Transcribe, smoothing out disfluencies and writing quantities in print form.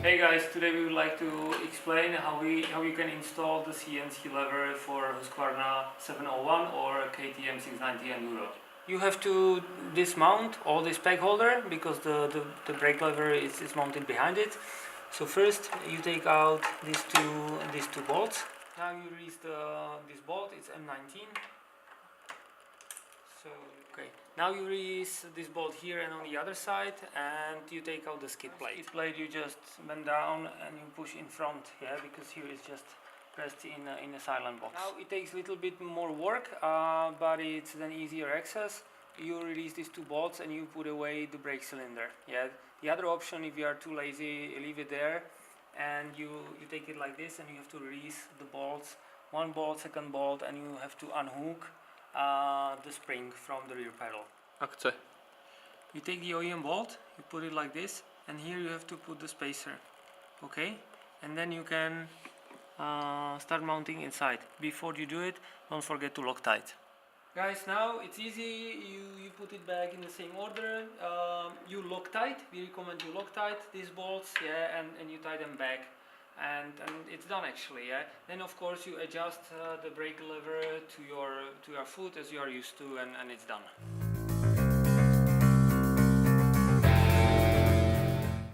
Hey guys, today we would like to explain how you can install the CNC lever for Husqvarna 701 or KTM 690 Enduro. You have to dismount all this peg holder because the brake lever is mounted behind it. So first you take out these two bolts. Now you release this bolt, it's M19. So okay, now you release this bolt here and on the other side, and you take out the skid plate. Skid plate you just bend down and you push in front, yeah, because here it's just pressed in a silent box. Now it takes a little bit more work, but it's then easier access. You release these two bolts and you put away the brake cylinder. Yeah, the other option, if you are too lazy, leave it there, and you take it like this, and you have to release the bolts, one bolt, second bolt, and you have to unhook the spring from the rear pedal. Akce. You take the OEM bolt, you put it like this, and here you have to put the spacer, okay? And then you can start mounting inside. Before you do it, don't forget to lock tight. Guys, now it's easy. You put it back in the same order. You lock tight. We recommend you lock tight these bolts, yeah, and you tie them back. And it's done actually, yeah. Then of course you adjust the brake lever to your foot as you are used to, and it's done.